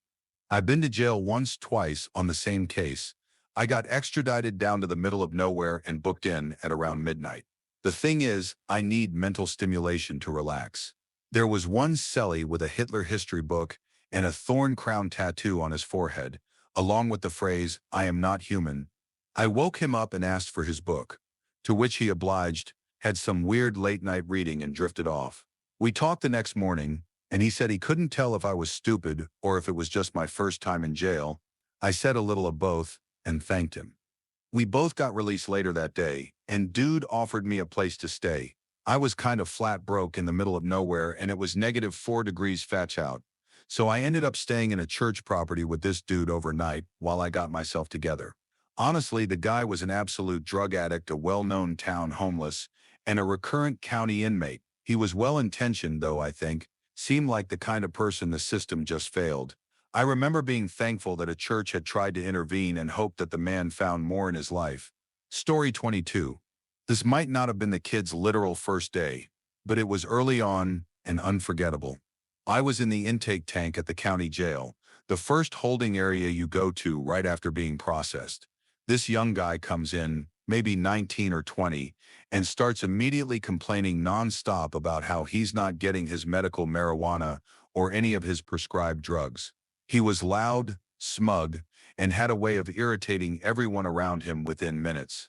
I've been to jail once, twice on the same case. I got extradited down to the middle of nowhere and booked in at around midnight. The thing is, I need mental stimulation to relax. There was one cellie with a Hitler history book and a thorn crown tattoo on his forehead, along with the phrase, "I am not human." I woke him up and asked for his book, to which he obliged, had some weird late-night reading and drifted off. We talked the next morning, and he said he couldn't tell if I was stupid or if it was just my first time in jail. I said a little of both and thanked him. We both got released later that day, and dude offered me a place to stay. I was kind of flat broke in the middle of nowhere, and it was -4 degrees fetch out. So I ended up staying in a church property with this dude overnight while I got myself together. Honestly, the guy was an absolute drug addict, a well-known town homeless, and a recurrent county inmate. He was well-intentioned, though, I think. Seemed like the kind of person the system just failed. I remember being thankful that a church had tried to intervene and hoped that the man found more in his life. Story 22. This might not have been the kid's literal first day, but it was early on and unforgettable. I was in the intake tank at the county jail, the first holding area you go to right after being processed. This young guy comes in, maybe 19 or 20, and starts immediately complaining nonstop about how he's not getting his medical marijuana or any of his prescribed drugs. He was loud, smug, and had a way of irritating everyone around him within minutes.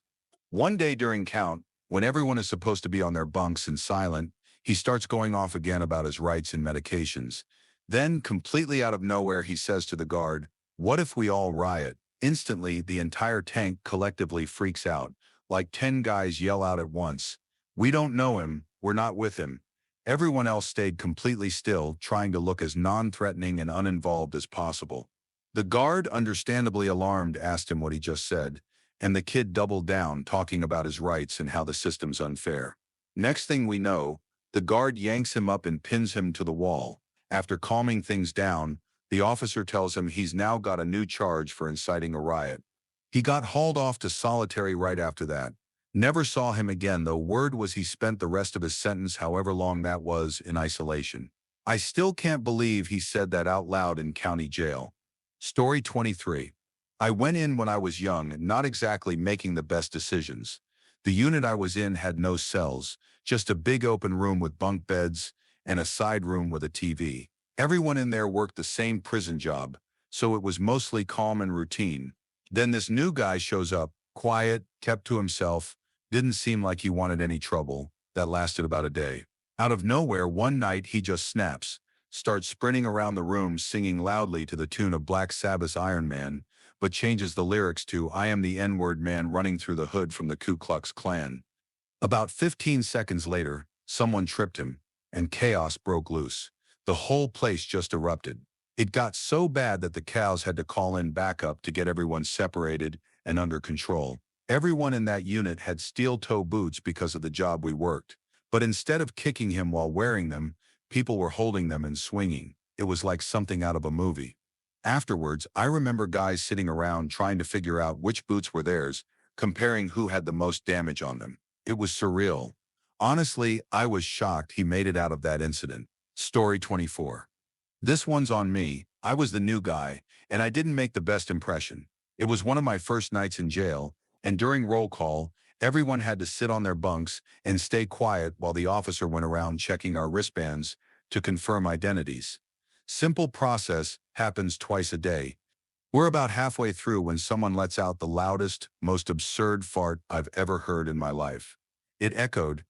One day during count, when everyone is supposed to be on their bunks and silent, he starts going off again about his rights and medications. Then, completely out of nowhere, he says to the guard, "What if we all riot?" Instantly, the entire tank collectively freaks out, like 10 guys yell out at once. "We don't know him, we're not with him." Everyone else stayed completely still, trying to look as non-threatening and uninvolved as possible. The guard, understandably alarmed, asked him what he just said, and the kid doubled down, talking about his rights and how the system's unfair. Next thing we know, the guard yanks him up and pins him to the wall. After calming things down, the officer tells him he's now got a new charge for inciting a riot. He got hauled off to solitary right after that. Never saw him again, though word was he spent the rest of his sentence, however long that was, in isolation. I still can't believe he said that out loud in county jail. Story 23. I went in when I was young, not exactly making the best decisions. The unit I was in had no cells, just a big open room with bunk beds and a side room with a TV. Everyone in there worked the same prison job, so it was mostly calm and routine. Then this new guy shows up, quiet, kept to himself, didn't seem like he wanted any trouble. That lasted about a day. Out of nowhere, one night he just snaps, starts sprinting around the room singing loudly to the tune of Black Sabbath's Iron Man, but changes the lyrics to "I am the N-word man running through the hood from the Ku Klux Klan." About 15 seconds later, someone tripped him, and chaos broke loose. The whole place just erupted. It got so bad that the cows had to call in backup to get everyone separated and under control. Everyone in that unit had steel-toe boots because of the job we worked. But instead of kicking him while wearing them, people were holding them and swinging. It was like something out of a movie. Afterwards, I remember guys sitting around trying to figure out which boots were theirs, comparing who had the most damage on them. It was surreal. Honestly, I was shocked he made it out of that incident. Story 24. This one's on me. I was the new guy, and I didn't make the best impression. It was one of my first nights in jail, and during roll call, everyone had to sit on their bunks and stay quiet while the officer went around checking our wristbands to confirm identities. Simple process, happens twice a day. We're about halfway through when someone lets out the loudest, most absurd fart I've ever heard in my life. It echoed.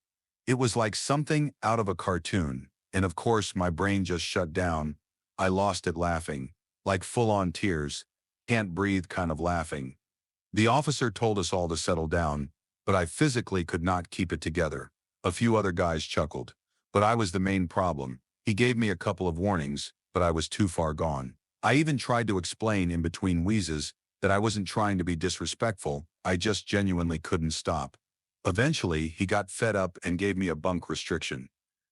It was like something out of a cartoon, and of course my brain just shut down. I lost it laughing, like full-on tears, can't breathe kind of laughing. The officer told us all to settle down, but I physically could not keep it together. A few other guys chuckled, but I was the main problem. He gave me a couple of warnings, but I was too far gone. I even tried to explain in between wheezes that I wasn't trying to be disrespectful, I just genuinely couldn't stop. Eventually, he got fed up and gave me a bunk restriction.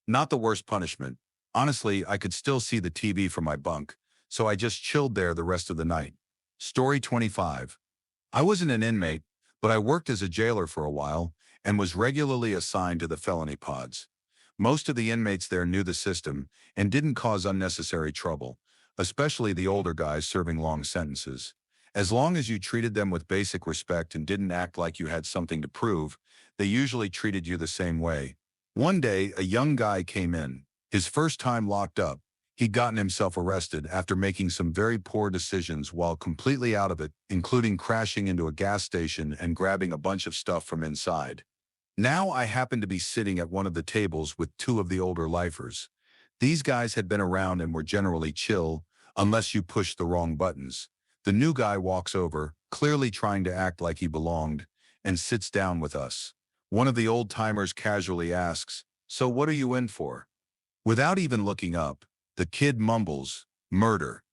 Not the worst punishment. Honestly, I could still see the TV from my bunk, so I just chilled there the rest of the night. Story 25. I wasn't an inmate, but I worked as a jailer for a while and was regularly assigned to the felony pods. Most of the inmates there knew the system and didn't cause unnecessary trouble, especially the older guys serving long sentences. As long as you treated them with basic respect and didn't act like you had something to prove, they usually treated you the same way. One day, a young guy came in, his first time locked up. He'd gotten himself arrested after making some very poor decisions while completely out of it, including crashing into a gas station and grabbing a bunch of stuff from inside. Now I happened to be sitting at one of the tables with two of the older lifers. These guys had been around and were generally chill, unless you pushed the wrong buttons. The new guy walks over, clearly trying to act like he belonged, and sits down with us. One of the old-timers casually asks, "So what are you in for?" Without even looking up, the kid mumbles, "Murder."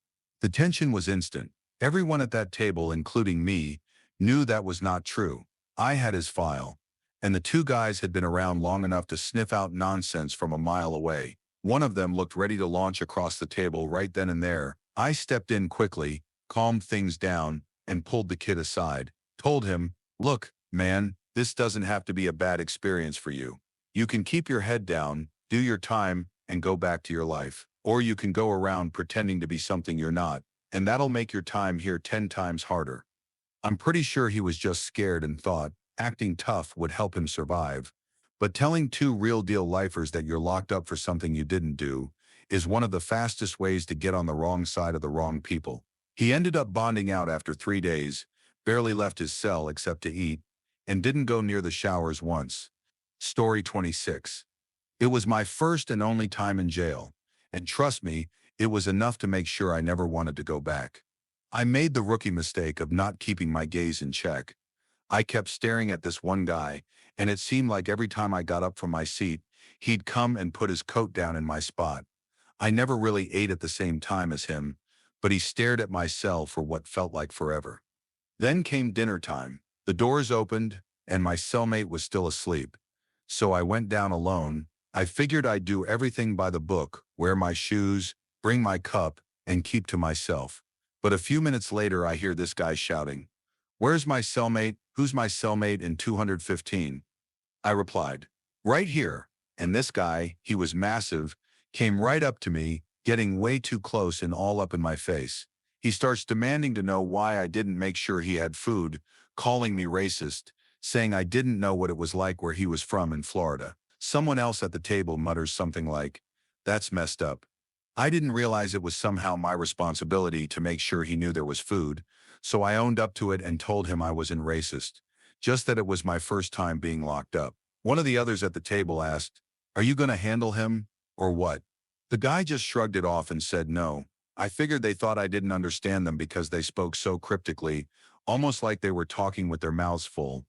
The tension was instant. Everyone at that table, including me, knew that was not true. I had his file, and the two guys had been around long enough to sniff out nonsense from a mile away. One of them looked ready to launch across the table right then and there. I stepped in quickly, calmed things down, and pulled the kid aside. Told him, "Look, man, this doesn't have to be a bad experience for you. You can keep your head down, do your time, and go back to your life. Or you can go around pretending to be something you're not, and that'll make your time here 10 times harder." I'm pretty sure he was just scared and thought acting tough would help him survive. But telling two real-deal lifers that you're locked up for something you didn't do is one of the fastest ways to get on the wrong side of the wrong people. He ended up bonding out after 3 days, barely left his cell except to eat, and didn't go near the showers once. Story 26. It was my first and only time in jail, and trust me, it was enough to make sure I never wanted to go back. I made the rookie mistake of not keeping my gaze in check. I kept staring at this one guy, and it seemed like every time I got up from my seat, he'd come and put his coat down in my spot. I never really ate at the same time as him, but he stared at my cell for what felt like forever. Then came dinner time. The doors opened, and my cellmate was still asleep. So I went down alone. I figured I'd do everything by the book, wear my shoes, bring my cup, and keep to myself. But a few minutes later I hear this guy shouting, "Where's my cellmate? Who's my cellmate in 215? I replied, "Right here." And this guy, he was massive, came right up to me, getting way too close and all up in my face. He starts demanding to know why I didn't make sure he had food, calling me racist, saying I didn't know what it was like where he was from in Florida. Someone else at the table mutters something like, "That's messed up." I didn't realize it was somehow my responsibility to make sure he knew there was food, so I owned up to it and told him I wasn't racist, just that it was my first time being locked up. One of the others at the table asked, "Are you going to handle him, or what?" The guy just shrugged it off and said no. I figured they thought I didn't understand them because they spoke so cryptically, almost like they were talking with their mouths full.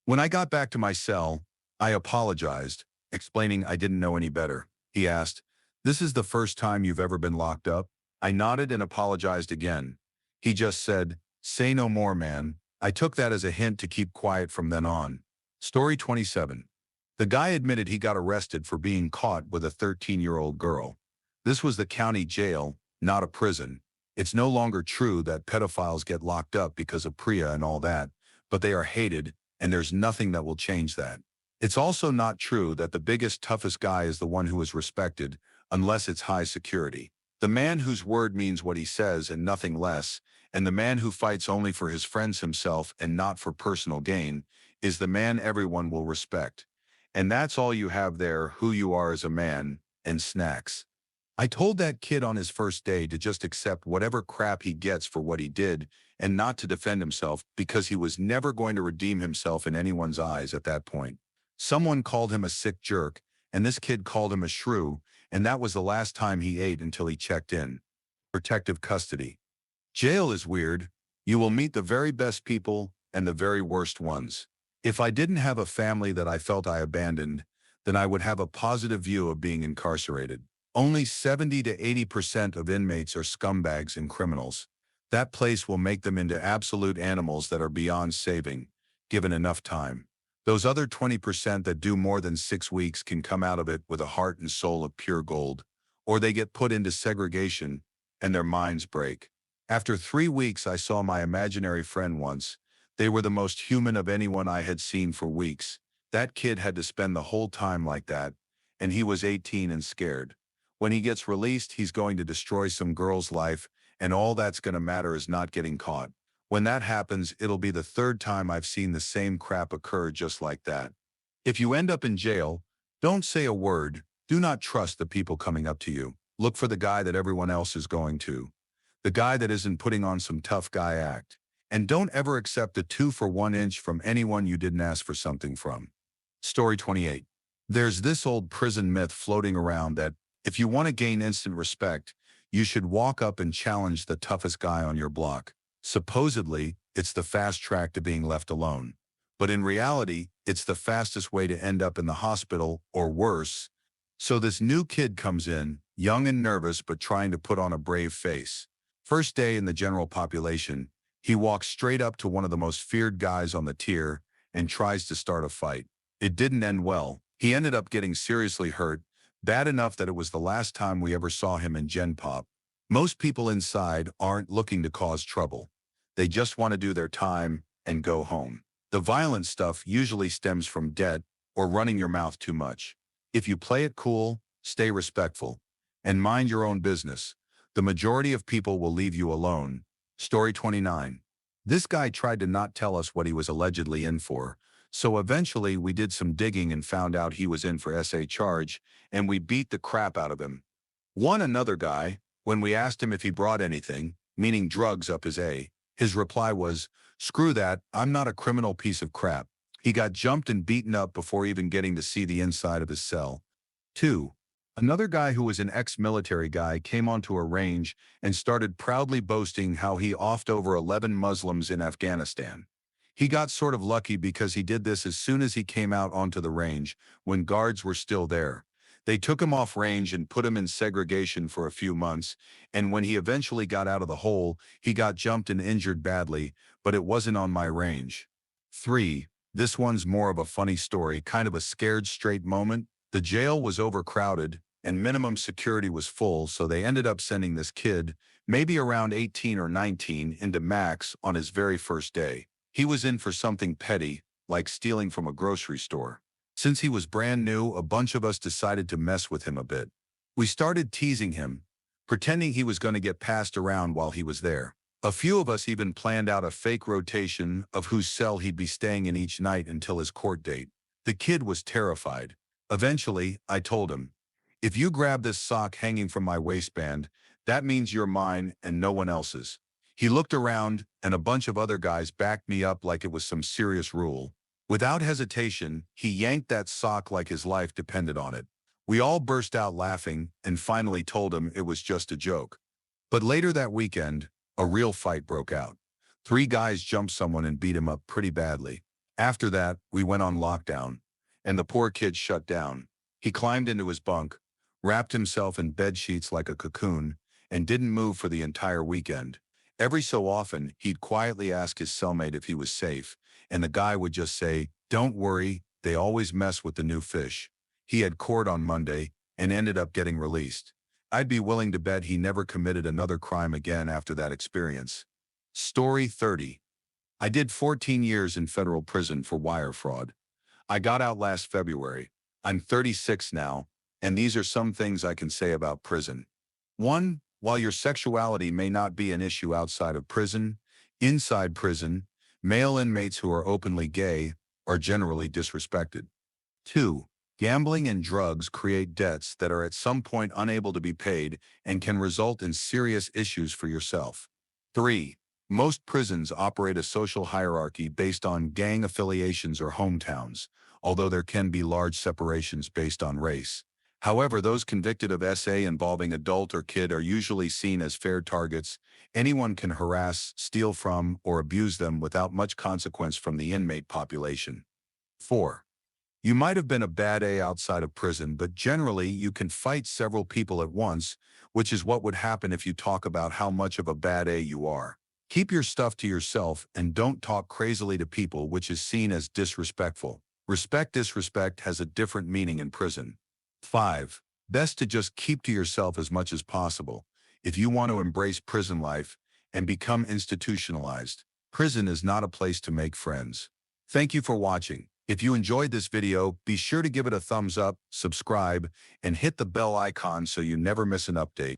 When I got back to my cell, I apologized, explaining I didn't know any better. He asked, "This is the first time you've ever been locked up?" I nodded and apologized again. He just said, "Say no more, man." I took that as a hint to keep quiet from then on. Story 27. The guy admitted he got arrested for being caught with a 13-year-old girl. This was the county jail, not a prison. It's no longer true that pedophiles get locked up because of PREA and all that, but they are hated, and there's nothing that will change that. It's also not true that the biggest, toughest guy is the one who is respected, unless it's high security. The man whose word means what he says and nothing less, and the man who fights only for his friends himself and not for personal gain, is the man everyone will respect. And that's all you have there, who you are as a man, and snacks. I told that kid on his first day to just accept whatever crap he gets for what he did and not to defend himself because he was never going to redeem himself in anyone's eyes at that point. Someone called him a sick jerk, and this kid called him a shrew, and that was the last time he ate until he checked in. Protective custody. Jail is weird. You will meet the very best people and the very worst ones. If I didn't have a family that I felt I abandoned, then I would have a positive view of being incarcerated. Only 70 to 80% of inmates are scumbags and criminals. That place will make them into absolute animals that are beyond saving, given enough time. Those other 20% that do more than 6 weeks can come out of it with a heart and soul of pure gold, or they get put into segregation and their minds break. After 3 weeks, I saw my imaginary friend once. They were the most human of anyone I had seen for weeks. That kid had to spend the whole time like that, and he was 18 and scared. When he gets released, he's going to destroy some girl's life, and all that's going to matter is not getting caught. When that happens, it'll be the third time I've seen the same crap occur just like that. If you end up in jail, don't say a word. Do not trust the people coming up to you. Look for the guy that everyone else is going to. The guy that isn't putting on some tough guy act. And don't ever accept a 2 for 1 inch from anyone you didn't ask for something from. Story 28. There's this old prison myth floating around that if you want to gain instant respect, you should walk up and challenge the toughest guy on your block. Supposedly, it's the fast track to being left alone. But in reality, it's the fastest way to end up in the hospital or worse. So this new kid comes in, young and nervous but trying to put on a brave face. First day in the general population, he walks straight up to one of the most feared guys on the tier and tries to start a fight. It didn't end well. He ended up getting seriously hurt, bad enough that it was the last time we ever saw him in Gen Pop. Most people inside aren't looking to cause trouble. They just want to do their time and go home. The violent stuff usually stems from debt or running your mouth too much. If you play it cool, stay respectful, and mind your own business, the majority of people will leave you alone. Story 29. This guy tried to not tell us what he was allegedly in for, so eventually we did some digging and found out he was in for SA charge, and we beat the crap out of him. Another guy, when we asked him if he brought anything, meaning drugs up his A. His reply was, "Screw that, I'm not a criminal piece of crap." He got jumped and beaten up before even getting to see the inside of his cell. 2. Another guy who was an ex-military guy came onto a range and started proudly boasting how he offed over 11 Muslims in Afghanistan. He got sort of lucky because he did this as soon as he came out onto the range, when guards were still there. They took him off range and put him in segregation for a few months, and when he eventually got out of the hole, he got jumped and injured badly, but it wasn't on my range. 3. This one's more of a funny story, kind of a scared straight moment. The jail was overcrowded, and minimum security was full, so they ended up sending this kid, maybe around 18 or 19, into max on his very first day. He was in for something petty, like stealing from a grocery store. Since he was brand new, a bunch of us decided to mess with him a bit. We started teasing him, pretending he was going to get passed around while he was there. A few of us even planned out a fake rotation of whose cell he'd be staying in each night until his court date. The kid was terrified. Eventually, I told him, "If you grab this sock hanging from my waistband, that means you're mine and no one else's." He looked around, and a bunch of other guys backed me up like it was some serious rule. Without hesitation, he yanked that sock like his life depended on it. We all burst out laughing and finally told him it was just a joke. But later that weekend, a real fight broke out. 3 guys jumped someone and beat him up pretty badly. After that, we went on lockdown, and the poor kid shut down. He climbed into his bunk, wrapped himself in bed sheets like a cocoon, and didn't move for the entire weekend. Every so often, he'd quietly ask his cellmate if he was safe, and the guy would just say, "Don't worry, they always mess with the new fish." He had court on Monday and ended up getting released. I'd be willing to bet he never committed another crime again after that experience. Story 30. I did 14 years in federal prison for wire fraud. I got out last February. I'm 36 now, and these are some things I can say about prison. 1. While your sexuality may not be an issue outside of prison, inside prison, male inmates who are openly gay are generally disrespected. 2. Gambling and drugs create debts that are at some point unable to be paid and can result in serious issues for yourself. 3. Most prisons operate a social hierarchy based on gang affiliations or hometowns, although there can be large separations based on race. However, those convicted of SA involving adult or kid are usually seen as fair targets. Anyone can harass, steal from, or abuse them without much consequence from the inmate population. 4. You might have been a bad A outside of prison, but generally you can fight several people at once, which is what would happen if you talk about how much of a bad A you are. Keep your stuff to yourself and don't talk crazily to people, which is seen as disrespectful. Disrespect has a different meaning in prison. 5. Best to just keep to yourself as much as possible if you want to embrace prison life and become institutionalized. Prison is not a place to make friends. Thank you for watching. If you enjoyed this video, be sure to give it a thumbs up, subscribe, and hit the bell icon so you never miss an update.